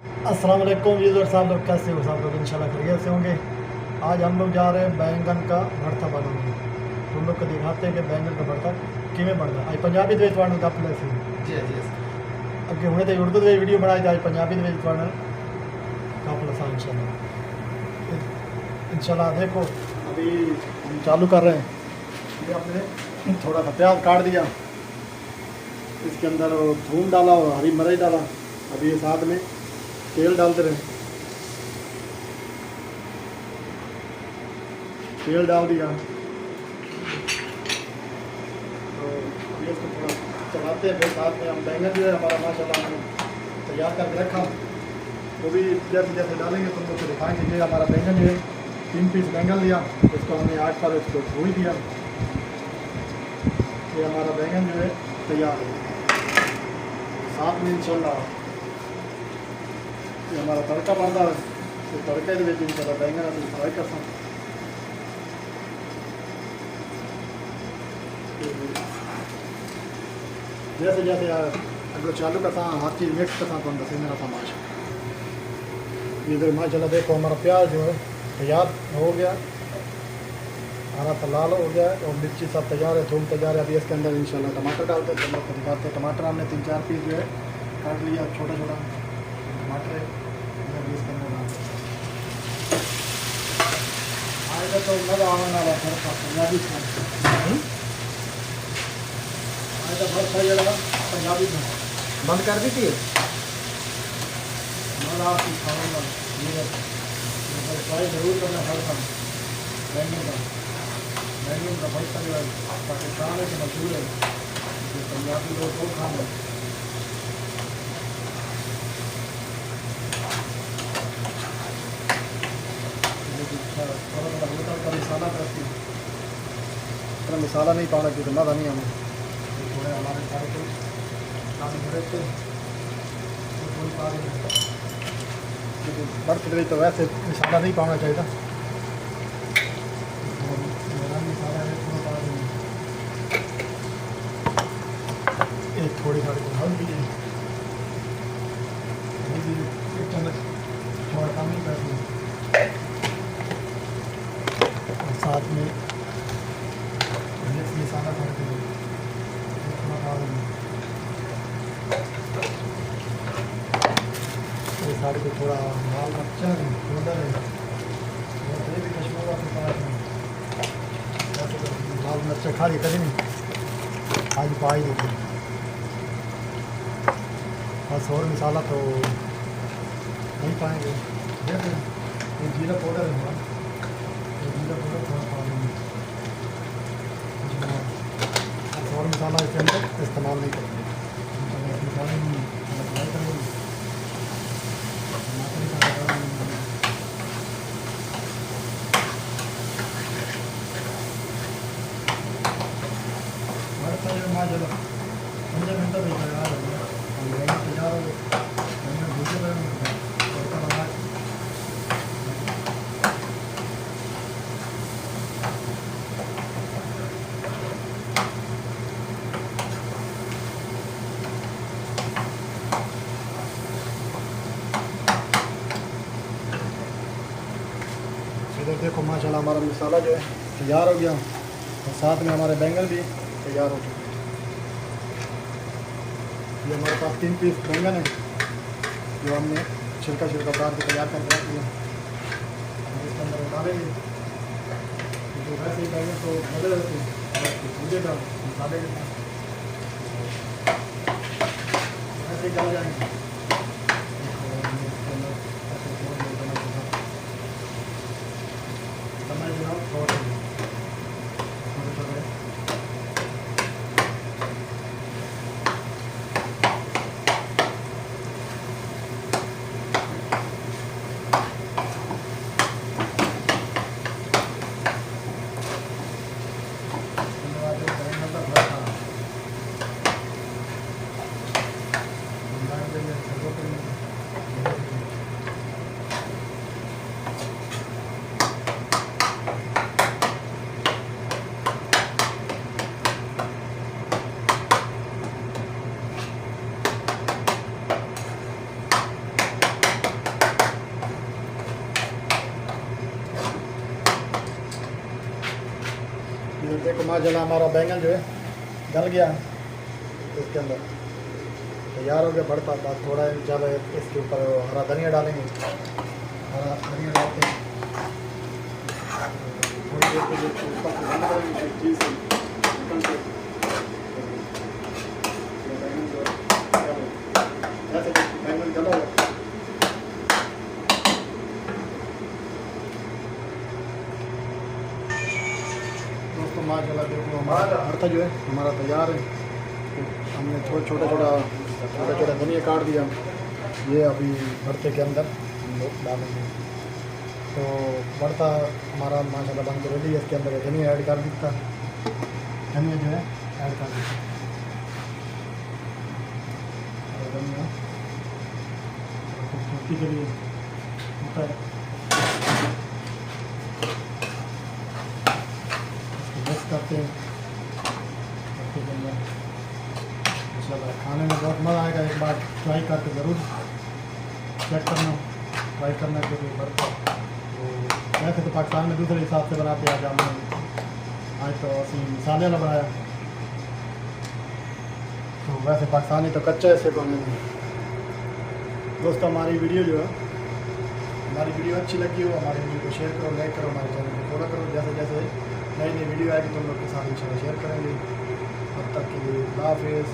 अस्सलाम वालेकुम व्यूअर्स, साहब लोग कैसे हो? सब लोग इंशाल्लाह खैरियत से होंगे। आज हम लोग जा रहे हैं बैंगन का भरता बनाने। तुम लोग को दिखाते हैं कि बैंगन का भरता किमें बनता है। आज पंजाबी ਦੇ ਵਿੱਚ ਤੁਹਾਨੂੰ ਗੱਪ ਲੈ ਸੀ जी जी ਅੱਗੇ ਹੁਣੇ ਤੇ ਉਰਦੂ ਦੇ ਵੀਡੀਓ ਬਣਾਈ ਤੇ ਅੱਜ ਪੰਜਾਬੀ ਦੇ ਵਿੱਚ ਤੁਹਾਨੂੰ ਗੱਪ ਲਸਾਂ इंशाल्लाह। देखो अभी हम चालू कर रहे हैं। ये आपने थोड़ा सा प्याज काट दिया, इसके अंदर थूम डाला और हरी मिर्च डाला। अभी ये साथ में तेल डालते रहे, तेल डाल दिया तो ये इसको थोड़ा चलाते हैं। फिर साथ में हम बैंगन जो है हमारा माशाल्लाह हमने तैयार करके रखा, वो भी जैसे जैसे डालेंगे तुम लोग को दिखाएंगे। ये हमारा बैंगन जो है 3 पीस बैंगन लिया, इसको हमने आग पर इसको भून दिया। ये हमारा बैंगन जो है तैयार है। साथ में इंशाल्लाह ये हमारा तड़का बनता है, तो तड़के के ਵਿੱਚ इंशाल्लाह बैंगन अभी फ्राई कर सकते। जैसे जैसे अगर चालू का हर चीज़ मिक्स कर तो दसे मेरा तमाशा। इधर माशाल्लाह देखो हमारा प्याज जो है तैयार हो गया, हरा तो लाल हो गया और मिर्ची सब तैयार है, थूम तैयार है। अभी इसके अंदर इंशाल्लाह टमाटर डालते हैं। हम लोग को दिखाते हैं। टमाटर हमने 3-4 पीस जो है काट लिया, छोटा छोटा टमाटर है। अभी इसके अंदर डालते हैं। आएगा तो मज़ा आने वाला भरता पंजाबी खाना आएगा। भरता जरा पंजाबी खाना बंद कर दी थी। मज़ा आपकी खाऊंगा। ये ट्राई जरूर करना हर खाना। बैंगन का भरता जो है पाकिस्तान में मशहूर है, जो पंजाबी लोग को खाना है। थोड़ा थोड़ा हल्का हल्का मसाला करती है, इतना मसाला नहीं पाना क्योंकि मज़ा नहीं आना। थोड़े हमारे सारे को काफ़ी बड़े थे थोड़ी पा देंगे, लेकिन बर्फ रही तो वैसे मसाला नहीं पाना चाहिए। एक थोड़ी सारी हल्दी है, एक चम्मच थोड़ा कम ही कर दूँ। और साथ में मिक्स मसाला करके थोड़ा डाल दूँ। ये सारे को थोड़ा लाल मर्चा पाउडर है, ये भी कश्मीर का पास में लाल मर्चा खा ली कभी नहीं, आज पा ही देते बस। और मसाला तो नहीं पाएंगे। जैसे ये जीरा पाउडर है हमारा, ये जीरा पाउडर थोड़ा पा देंगे। बस और मसाला इसके अंदर इस्तेमाल नहीं करेंगे। मसाले में फ्राई करेंगे। माशाल्लाह 15 मिनट में तैयार हो गया। बैंगन तैयार हो गया, बैंगन भूजे तड़का बना इधर देखो माशाल्लाह हमारा मसाला जो है तैयार हो गया और साथ में हमारे बैंगन भी तैयार हो चुके हैं। ये हमारे पास 3 पीस बैंगन है जो हमने छिलका छिलका उतार के तैयार करके रख दिया। इसके अंदर डालेंगे जो वैसे ही बैंगन तो बदल रहते हैं और भूजेगा मसाले के साथ ऐसे ही डाल जाएंगे। समय जो है छोड़ देंगे माशाल्लाह हमारा बैंगन जो है गल गया इसके अंदर तैयार हो गया भरता। बस थोड़ा ज़्यादा इसके ऊपर हरा धनिया डालेंगे। हरा धनिया डालते हैं थोड़ी देर के लिए ऊपर से बंद करेंगे चीज़ से निकल के बैंगन जो ऐसे बैंगन गला हुआ। दोस्तों माशाल्लाह देखो हमारा भरता जो है हमारा तैयार है। हमने छोटा छोटा धनिया काट दिया, ये अभी भरते के अंदर हम लोग डालेंगे। तो भरता हमारा माशाल्लाह बन के रेडी है। इसके अंदर धनिया ऐड कर देता, धनिया जो है ऐड कर देता धनिया खूबसूरती के लिए होता है। मिक्स करते हैं खाने में बहुत मज़ा आएगा। एक बार ट्राई करके ज़रूर चेक करना, ट्राई करना के लिए भरता। तो वैसे तो पाकिस्तान में दूसरे हिसाब से बनाते हैं, आज हमने आज तो असी मसाले वाला बनाया। तो वैसे पाकिस्तानी तो कच्चा ऐसे बनने में। दोस्तों हमारी वीडियो जो है हमारी वीडियो अच्छी लगी हो हमारी वीडियो को शेयर करो, लाइक करो, हमारे चैनल को फॉलो करो। जैसे जैसे नई नई वीडियो आएगी तुम लोग के साथ इंशाल्लाह शेयर करेंगे। तब तक के लिए अल्लाह हाफिज़।